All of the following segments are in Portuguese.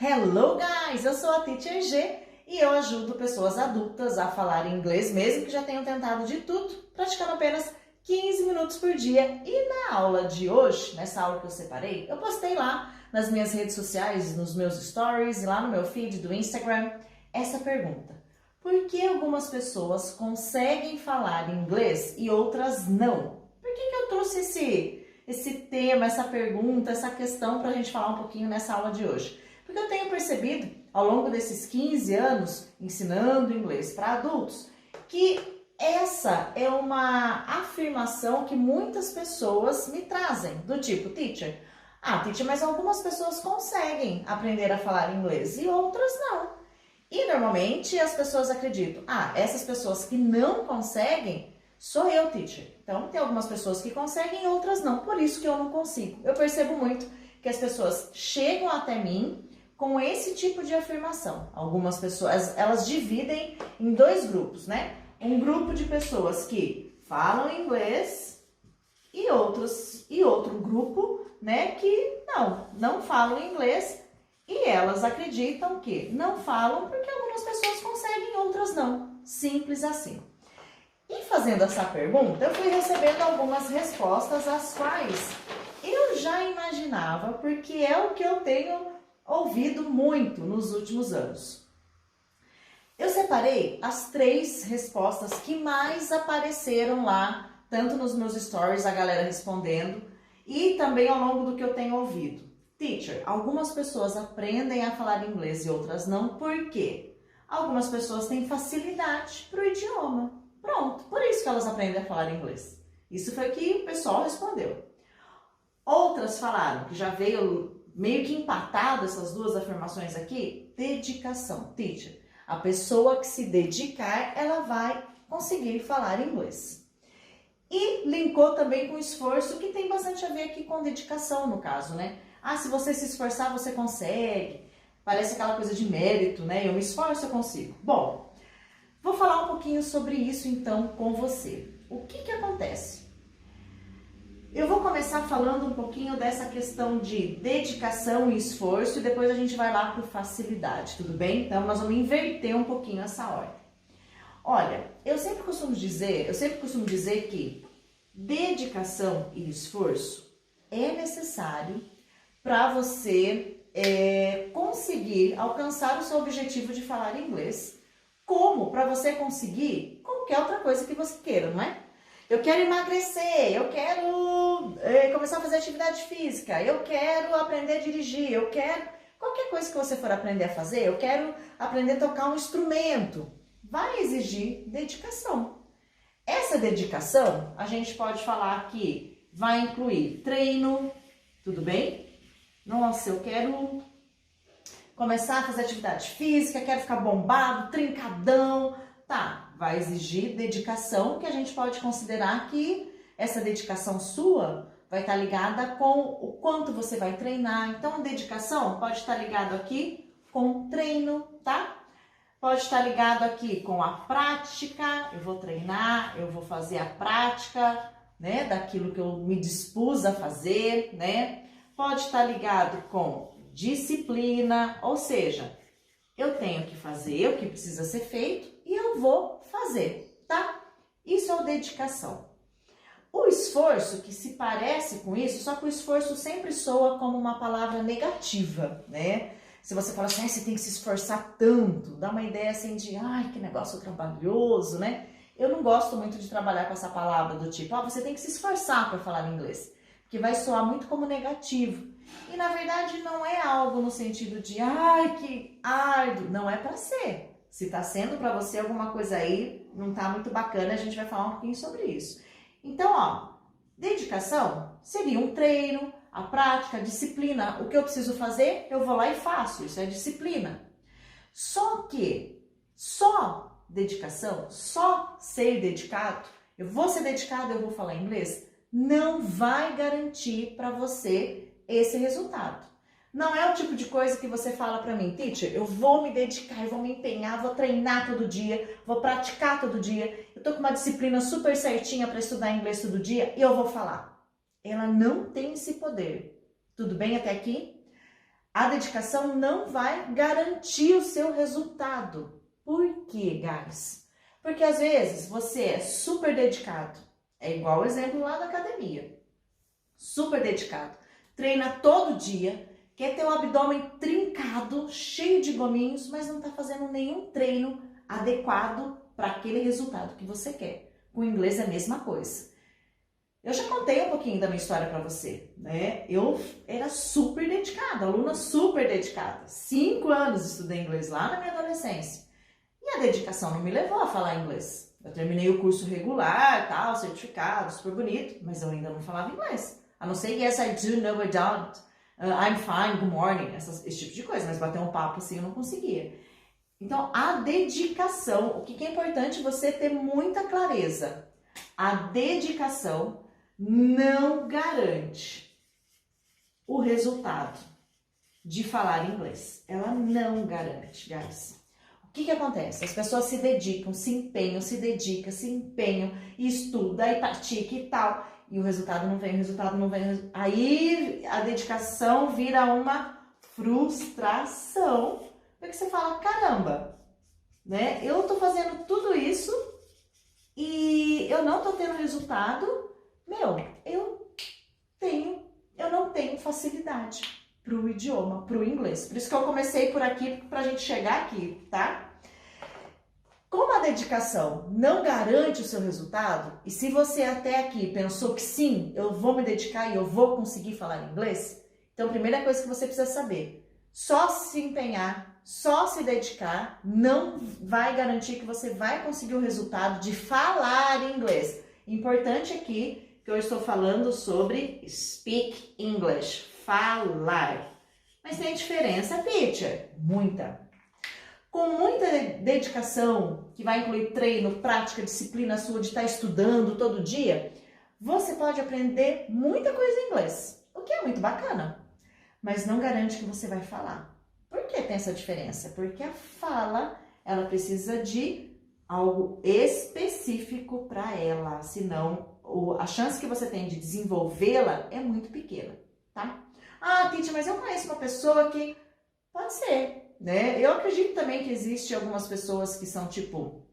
Hello guys, eu sou a Teacher G e eu ajudo pessoas adultas a falar inglês, mesmo que já tenham tentado de tudo, praticando apenas 15 minutos por dia. E na aula de hoje, nessa aula que eu separei, eu postei lá nas minhas redes sociais, nos meus stories, lá no meu feed do Instagram, essa pergunta. Por que algumas pessoas conseguem falar inglês e outras não? Por que eu trouxe esse tema, essa pergunta, essa questão para a gente falar um pouquinho nessa aula de hoje? Porque eu tenho percebido, ao longo desses 15 anos, ensinando inglês para adultos, que essa é uma afirmação que muitas pessoas me trazem, do tipo, teacher, mas algumas pessoas conseguem aprender a falar inglês e outras não. E normalmente as pessoas acreditam, essas pessoas que não conseguem, sou eu, teacher. Então tem algumas pessoas que conseguem e outras não, por isso que eu não consigo. Eu percebo muito que as pessoas chegam até mim com esse tipo de afirmação. Algumas pessoas, elas dividem em dois grupos, né? Um grupo de pessoas que falam inglês e outro grupo, né, que não falam inglês e elas acreditam que não falam porque algumas pessoas conseguem, outras não. Simples assim. E fazendo essa pergunta, eu fui recebendo algumas respostas as quais eu já imaginava, porque é o que eu tenho ouvido muito nos últimos anos. Eu separei as 3 respostas que mais apareceram lá, tanto nos meus stories, a galera respondendo, e também ao longo do que eu tenho ouvido. Teacher, algumas pessoas aprendem a falar inglês e outras não, por quê? Algumas pessoas têm facilidade para o idioma. Pronto, por isso que elas aprendem a falar inglês. Isso foi o que o pessoal respondeu. Outras falaram, que já veio meio que empatado essas duas afirmações aqui, dedicação. Teacher, a pessoa que se dedicar, ela vai conseguir falar inglês. E linkou também com esforço, que tem bastante a ver aqui com dedicação no caso, né? Se você se esforçar, você consegue. Parece aquela coisa de mérito, né? Eu me esforço, eu consigo. Bom, vou falar um pouquinho sobre isso então com você. O que acontece? Eu vou começar falando um pouquinho dessa questão de dedicação e esforço e depois a gente vai lá para facilidade, tudo bem? Então nós vamos inverter um pouquinho essa ordem. Olha, eu sempre costumo dizer que dedicação e esforço é necessário para você conseguir alcançar o seu objetivo de falar inglês, como para você conseguir qualquer outra coisa que você queira, não é? Eu quero emagrecer, eu quero começar a fazer atividade física, eu quero aprender a dirigir, eu quero qualquer coisa que você for aprender a fazer, eu quero aprender a tocar um instrumento. Vai exigir dedicação. Essa dedicação, a gente pode falar que vai incluir treino, tudo bem? Nossa, eu quero começar a fazer atividade física, quero ficar bombado, trincadão, vai exigir dedicação, que a gente pode considerar que essa dedicação sua vai estar ligada com o quanto você vai treinar. Então, dedicação pode estar ligado aqui com treino, tá? Pode estar ligado aqui com a prática, eu vou treinar, eu vou fazer a prática, né, daquilo que eu me dispus a fazer, né? Pode estar ligado com disciplina, ou seja, eu tenho que fazer o que precisa ser feito e eu vou fazer, tá? Isso é dedicação. O esforço, que se parece com isso, só que o esforço sempre soa como uma palavra negativa, né? Se você fala assim, você tem que se esforçar tanto, dá uma ideia assim de, que negócio trabalhoso, né? Eu não gosto muito de trabalhar com essa palavra do tipo, você tem que se esforçar para falar inglês, porque vai soar muito como negativo. E na verdade não é algo no sentido de, que árduo, não é para ser. Se tá sendo para você alguma coisa aí, não tá muito bacana, a gente vai falar um pouquinho sobre isso. Então, dedicação seria um treino, a prática, a disciplina. O que eu preciso fazer, eu vou lá e faço. Isso é disciplina. Só que, só dedicação, só ser dedicado, eu vou ser dedicado, eu vou falar inglês, não vai garantir para você esse resultado. Não é o tipo de coisa que você fala para mim, teacher, eu vou me dedicar, eu vou me empenhar, vou treinar todo dia, vou praticar todo dia, eu tô com uma disciplina super certinha para estudar inglês todo dia e eu vou falar. Ela não tem esse poder. Tudo bem até aqui? A dedicação não vai garantir o seu resultado. Por quê, guys? Porque às vezes você é super dedicado. É igual o exemplo lá da academia. Super dedicado. Treina todo dia, quer ter um abdômen trincado, cheio de gominhos, mas não está fazendo nenhum treino adequado para aquele resultado que você quer. Com o inglês é a mesma coisa. Eu já contei um pouquinho da minha história para você, né? Eu era super dedicada, aluna super dedicada. 5 anos estudei inglês lá na minha adolescência. E a dedicação não me levou a falar inglês. Eu terminei o curso regular, tal, certificado, super bonito, mas eu ainda não falava inglês. A não ser yes, I do, no, I don't, I'm fine, good morning, esse tipo de coisa. Mas bater um papo assim eu não conseguia. Então, a dedicação, o que é importante você ter muita clareza. A dedicação não garante o resultado de falar inglês. Ela não garante, guys. O que acontece? As pessoas se dedicam, se empenham, e estuda, e pratica e tal. E o resultado não vem, Aí a dedicação vira uma frustração. Porque você fala, caramba, né? Eu tô fazendo tudo isso e eu não tô tendo resultado. Eu não tenho facilidade pro idioma, pro inglês. Por isso que eu comecei por aqui, pra gente chegar aqui, tá? Como a dedicação não garante o seu resultado, e se você até aqui pensou que sim, eu vou me dedicar e eu vou conseguir falar inglês, então a primeira coisa que você precisa saber, só se empenhar, só se dedicar, não vai garantir que você vai conseguir o resultado de falar inglês. Importante aqui que eu estou falando sobre speak English, falar. Mas tem diferença, teacher? Muita. Com muita dedicação, que vai incluir treino, prática, disciplina sua de estar estudando todo dia, você pode aprender muita coisa em inglês, o que é muito bacana, mas não garante que você vai falar. Por que tem essa diferença? Porque a fala, ela precisa de algo específico para ela, senão a chance que você tem de desenvolvê-la é muito pequena, tá? Ah, Titi, mas eu conheço uma pessoa que... Pode ser, né? Eu acredito também que existe algumas pessoas que são tipo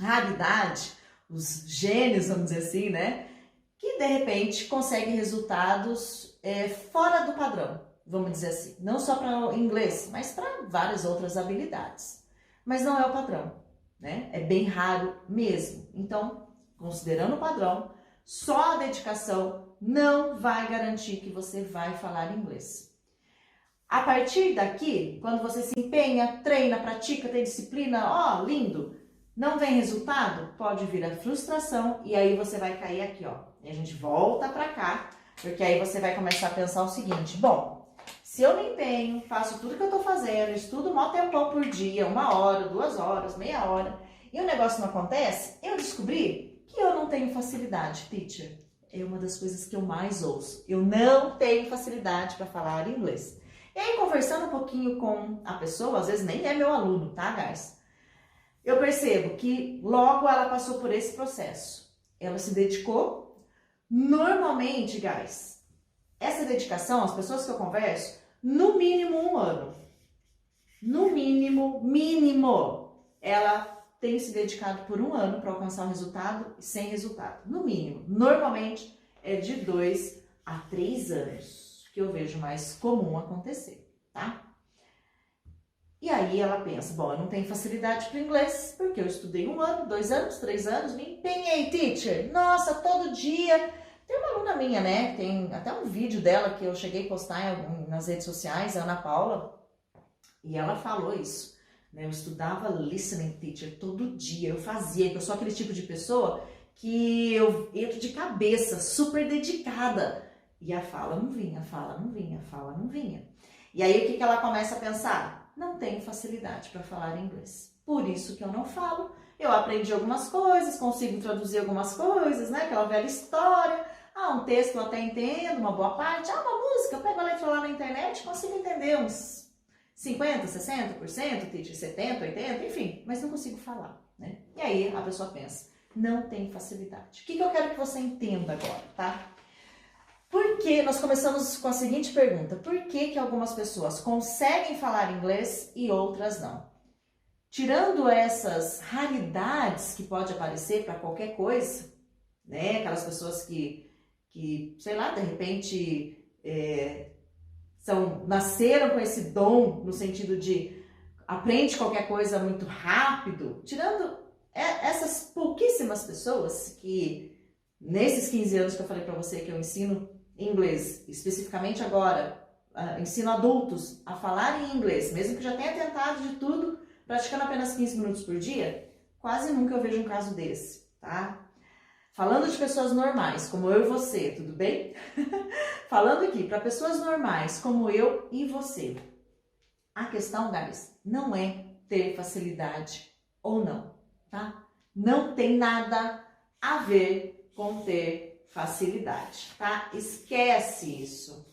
raridade, os gênios, vamos dizer assim, né? Que de repente conseguem resultados fora do padrão, vamos dizer assim. Não só para inglês, mas para várias outras habilidades. Mas não é o padrão, né? É bem raro mesmo. Então, considerando o padrão, só a dedicação não vai garantir que você vai falar inglês. A partir daqui, quando você se empenha, treina, pratica, tem disciplina, lindo, não vem resultado, pode vir a frustração e aí você vai cair aqui, E a gente volta pra cá, porque aí você vai começar a pensar o seguinte, bom, se eu me empenho, faço tudo que eu tô fazendo, estudo um tempão por dia, 1 hora, 2 horas, meia hora, e o negócio não acontece, eu descobri que eu não tenho facilidade, teacher. É uma das coisas que eu mais ouço. Eu não tenho facilidade para falar inglês. E aí, conversando um pouquinho com a pessoa, às vezes nem é meu aluno, tá, guys? Eu percebo que logo ela passou por esse processo. Ela se dedicou. Normalmente, guys, essa dedicação, as pessoas que eu converso, no mínimo 1 ano. No mínimo, ela tem se dedicado por 1 ano para alcançar um resultado sem resultado. No mínimo. Normalmente, é de 2 a 3 anos. Que eu vejo mais comum acontecer, tá? E aí ela pensa, bom, eu não tenho facilidade para inglês, porque eu estudei 1 ano, 2 anos, 3 anos, me empenhei, teacher. Nossa, todo dia. Tem uma aluna minha, né? Tem até um vídeo dela que eu cheguei a postar nas redes sociais, a Ana Paula, e ela falou isso, né? Eu estudava listening, teacher, todo dia, eu fazia, eu sou aquele tipo de pessoa que eu entro de cabeça, super dedicada. E a fala não vinha, a fala não vinha. E aí o que ela começa a pensar? Não tenho facilidade para falar inglês. Por isso que eu não falo. Eu aprendi algumas coisas, consigo traduzir algumas coisas, né? Aquela velha história. Um texto eu até entendo, uma boa parte. Uma música, eu pego a letra lá na internet, consigo entender uns 50%, 60%, 70%, 80%, enfim. Mas não consigo falar, né? E aí a pessoa pensa, não tenho facilidade. O que eu quero que você entenda agora, tá? Por Por que nós começamos com a seguinte pergunta? Por que algumas pessoas conseguem falar inglês e outras não? Tirando essas raridades que pode aparecer para qualquer coisa, né? Aquelas pessoas que sei lá, de repente nasceram com esse dom no sentido de aprende qualquer coisa muito rápido, tirando essas pouquíssimas pessoas que nesses 15 anos que eu falei para você que eu ensino inglês, especificamente agora, ensino adultos a falar em inglês, mesmo que já tenha tentado de tudo, praticando apenas 15 minutos por dia, quase nunca eu vejo um caso desse, tá? Falando de pessoas normais, como eu e você, tudo bem? Falando aqui para pessoas normais, como eu e você, a questão, guys, não é ter facilidade ou não, tá? Não tem nada a ver com ter facilidade, tá? Esquece isso.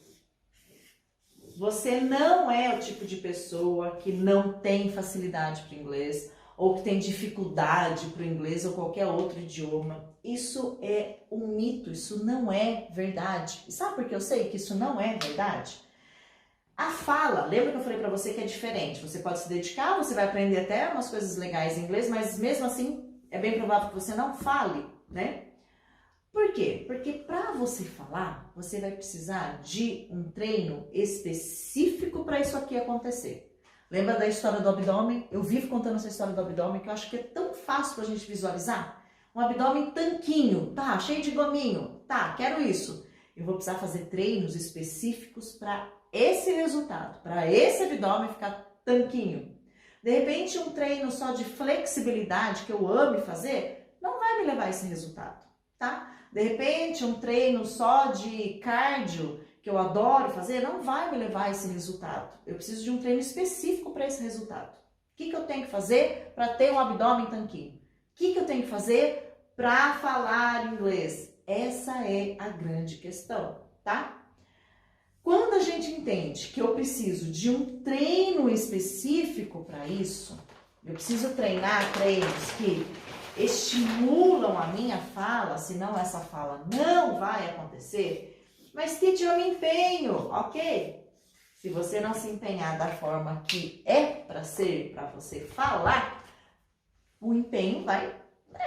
Você não é o tipo de pessoa que não tem facilidade para o inglês ou que tem dificuldade para o inglês ou qualquer outro idioma. Isso é um mito, isso não é verdade. E sabe por que eu sei que isso não é verdade? A fala, lembra que eu falei para você que é diferente? Você pode se dedicar, você vai aprender até umas coisas legais em inglês, mas mesmo assim é bem provável que você não fale, né? Por quê? Porque para você falar, você vai precisar de um treino específico para isso aqui acontecer. Lembra da história do abdômen? Eu vivo contando essa história do abdômen que eu acho que é tão fácil para a gente visualizar. Um abdômen tanquinho, tá, cheio de gominho, tá, quero isso. Eu vou precisar fazer treinos específicos para esse resultado, para esse abdômen ficar tanquinho. De repente, um treino só de flexibilidade, que eu amo fazer, não vai me levar a esse resultado, tá? De repente, um treino só de cardio, que eu adoro fazer, não vai me levar a esse resultado. Eu preciso de um treino específico para esse resultado. O que eu tenho que fazer para ter um abdômen tanquinho? O que eu tenho que fazer para falar inglês? Essa é a grande questão, tá? Quando a gente entende que eu preciso de um treino específico para isso, eu preciso treinar treinos que estimulam a minha fala, senão essa fala não vai acontecer. Mas, teacher, eu me empenho, ok? Se você não se empenhar da forma que é para ser, para você falar, o empenho vai...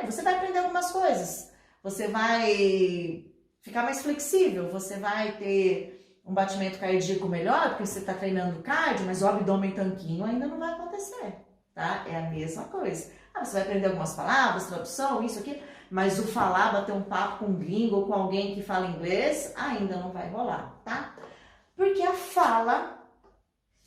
você vai aprender algumas coisas. Você vai ficar mais flexível, você vai ter um batimento cardíaco melhor, porque você está treinando cardio, mas o abdômen tanquinho ainda não vai acontecer, tá? É a mesma coisa. Você vai aprender algumas palavras, tradução, isso aqui, mas o falar, bater um papo com um gringo ou com alguém que fala inglês, ainda não vai rolar, tá? Porque a fala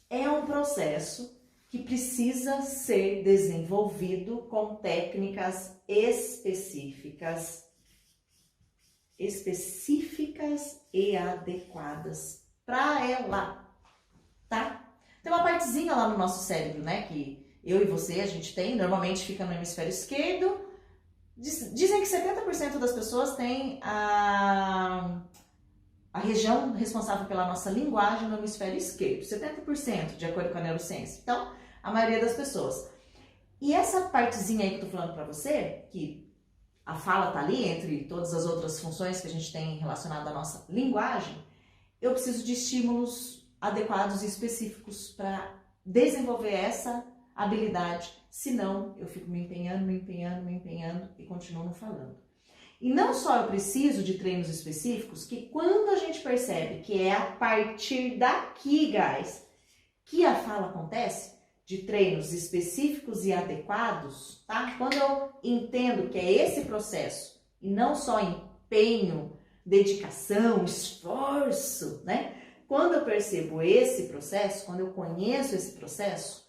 é um processo que precisa ser desenvolvido com técnicas específicas e adequadas para ela, tá? Tem uma partezinha lá no nosso cérebro, né, que eu e você, a gente tem, normalmente fica no hemisfério esquerdo. Dizem que 70% das pessoas têm a região responsável pela nossa linguagem no hemisfério esquerdo. 70%, de acordo com a neurociência. Então, a maioria das pessoas. E essa partezinha aí que eu tô falando pra você, que a fala tá ali entre todas as outras funções que a gente tem relacionado à nossa linguagem, eu preciso de estímulos adequados e específicos para desenvolver essa habilidade, senão eu fico me empenhando e continuo não falando. E não só eu preciso de treinos específicos, que quando a gente percebe que é a partir daqui, guys, que a fala acontece, de treinos específicos e adequados, tá? Quando eu entendo que é esse processo, e não só empenho, dedicação, esforço, né? Quando eu percebo esse processo, quando eu conheço esse processo,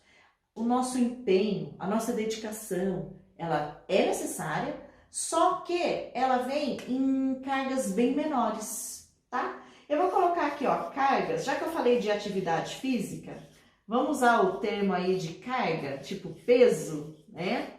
o nosso empenho, a nossa dedicação, ela é necessária, só que ela vem em cargas bem menores, tá? Eu vou colocar aqui, ó, cargas, já que eu falei de atividade física, vamos usar o termo aí de carga, tipo peso, né?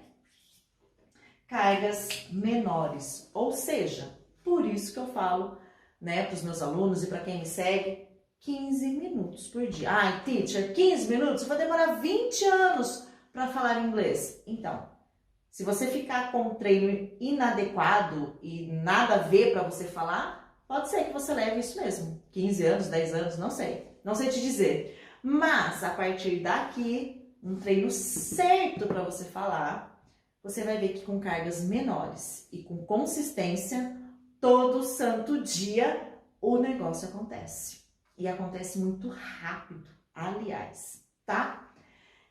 Cargas menores, ou seja, por isso que eu falo, né, para os meus alunos e para quem me segue, 15 minutos por dia. Ai, teacher, 15 minutos? Vai demorar 20 anos para falar inglês. Então, se você ficar com um treino inadequado e nada a ver para você falar, Pode ser que você leve isso mesmo, 15 anos, 10 anos, não sei. Não sei te dizer. Mas, a partir daqui, um treino certo para você falar, você vai ver que com cargas menores e com consistência, todo santo dia, o negócio acontece. E acontece muito rápido, aliás, tá?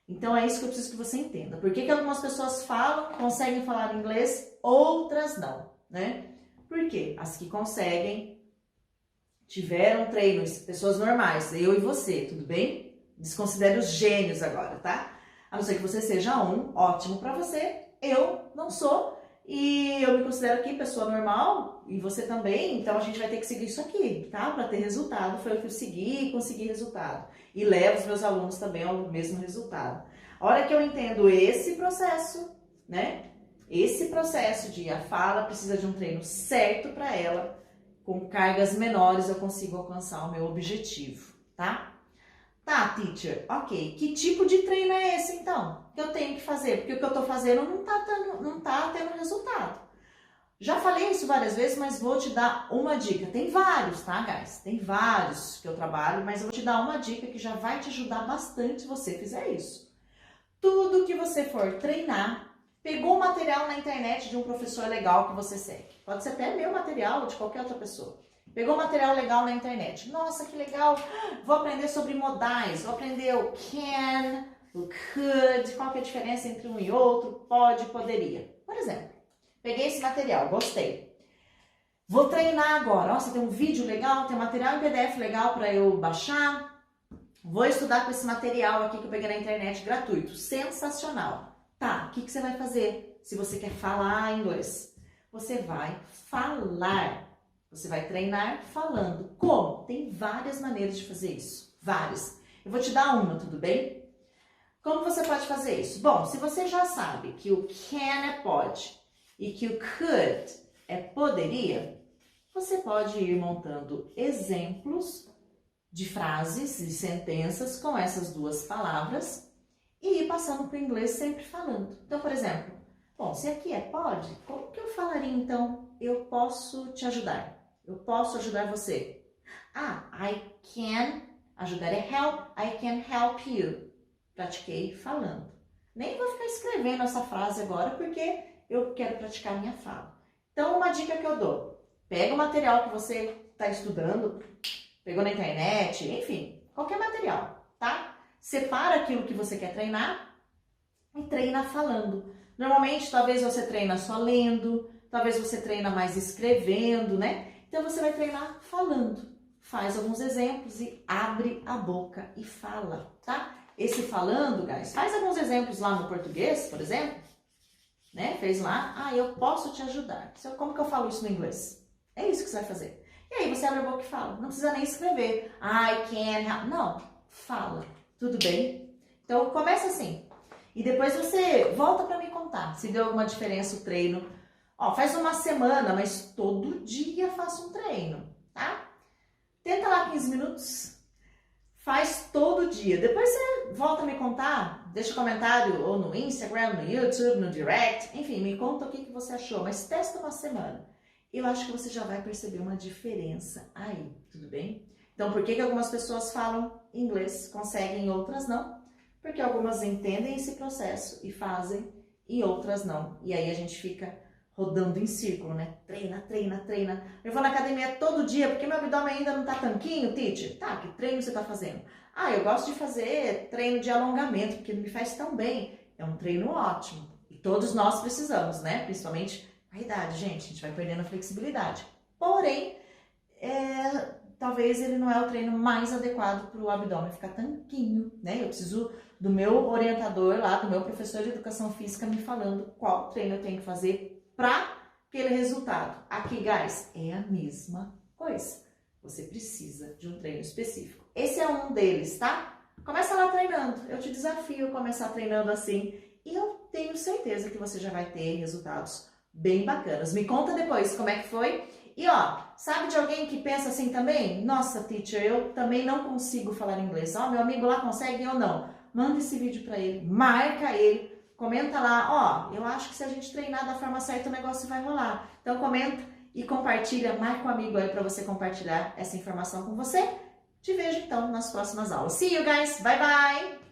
Então, é isso que eu preciso que você entenda. Por que algumas pessoas falam, conseguem falar inglês, outras não, né? Por quê? As que conseguem, tiveram treinos, pessoas normais, eu e você, tudo bem? Desconsidere os gênios agora, tá? A não ser que você seja um, ótimo pra você, eu não sou, e eu me considero aqui pessoa normal, e você também, então a gente vai ter que seguir isso aqui, tá? Pra ter resultado, foi o que eu segui e consegui resultado. E levo os meus alunos também ao mesmo resultado. A hora que eu entendo esse processo, né? Esse processo de a fala precisa de um treino certo para ela, com cargas menores eu consigo alcançar o meu objetivo, tá? Tá, teacher, ok. Que tipo de treino é esse então que eu tenho que fazer? Porque o que eu tô fazendo não tá tendo resultado. Já falei isso várias vezes, mas vou te dar uma dica. Tem vários, tá, guys? Tem vários que eu trabalho, mas eu vou te dar uma dica que já vai te ajudar bastante se você fizer isso. Tudo que você for treinar, pegou um material na internet de um professor legal que você segue. Pode ser até meu material ou de qualquer outra pessoa. Pegou um material legal na internet. Nossa, que legal! Vou aprender sobre modais. Vou aprender o can, o could, qual que é a diferença entre um e outro, pode, poderia. Por exemplo, peguei esse material, gostei. Vou treinar agora. Nossa, tem um vídeo legal, tem um material em PDF legal para eu baixar. Vou estudar com esse material aqui que eu peguei na internet gratuito. Sensacional. Tá, o que você vai fazer se você quer falar inglês? Você vai falar. Você vai treinar falando. Como? Tem várias maneiras de fazer isso. Várias. Eu vou te dar uma, tudo bem? Como você pode fazer isso? Bom, se você já sabe que o can é pode e que o could é poderia, você pode ir montando exemplos de frases e sentenças com essas duas palavras e ir passando para o inglês sempre falando. Então, por exemplo, bom, se aqui é pode, como que eu falaria então? Eu posso te ajudar. Eu posso ajudar você. Ah, I can, ajudar é help, I can help you. Pratiquei falando. Nem vou ficar escrevendo essa frase agora porque eu quero praticar minha fala. Então, uma dica que eu dou. Pega o material que você está estudando, pegou na internet, enfim, qualquer material, tá? Separa aquilo que você quer treinar e treina falando. Normalmente, talvez você treina só lendo, talvez você treina mais escrevendo, né? Então, você vai treinar falando. Faz alguns exemplos e abre a boca e fala, tá? Esse falando, guys, faz alguns exemplos lá no português, por exemplo, né? Fez lá, eu posso te ajudar. Como que eu falo isso no inglês? É isso que você vai fazer. E aí você abre a boca e fala. Não precisa nem escrever. I can help. Não, fala. Tudo bem? Então, começa assim. E depois você volta para me contar se deu alguma diferença o treino. Ó, faz uma semana, mas todo dia faça um treino, tá? Tenta lá 15 minutos. Faz todo dia. Depois você volta a me contar. Deixa um comentário ou no Instagram, no YouTube, no Direct. Enfim, me conta o que você achou. Mas testa uma semana. Eu acho que você já vai perceber uma diferença aí, tudo bem? Então, por que algumas pessoas falam inglês, conseguem e outras não? Porque algumas entendem esse processo e fazem e outras não. E aí a gente fica rodando em círculo, né? Treina, treina, treina. Eu vou na academia todo dia porque meu abdômen ainda não tá tanquinho, teacher. Tá, que treino você tá fazendo? Eu gosto de fazer treino de alongamento porque me faz tão bem. É um treino ótimo. E todos nós precisamos, né? Principalmente a idade, gente, a gente vai perdendo a flexibilidade. Porém, talvez ele não é o treino mais adequado para o abdômen ficar tanquinho, né? Eu preciso do meu orientador lá, do meu professor de educação física me falando qual treino eu tenho que fazer para aquele resultado. Aqui, guys, é a mesma coisa. Você precisa de um treino específico. Esse é um deles, tá? Começa lá treinando. Eu te desafio a começar treinando assim e eu tenho certeza que você já vai ter resultados bem bacanas. Me conta depois como é que foi. E ó, sabe de alguém que pensa assim também? Nossa, teacher, eu também não consigo falar inglês. Meu amigo lá consegue, eu não. Manda esse vídeo para ele, marca ele, comenta lá, eu acho que se a gente treinar da forma certa o negócio vai rolar. Então comenta e compartilha, marca um amigo aí para você compartilhar essa informação com você. Te vejo então nas próximas aulas. See you guys, bye bye!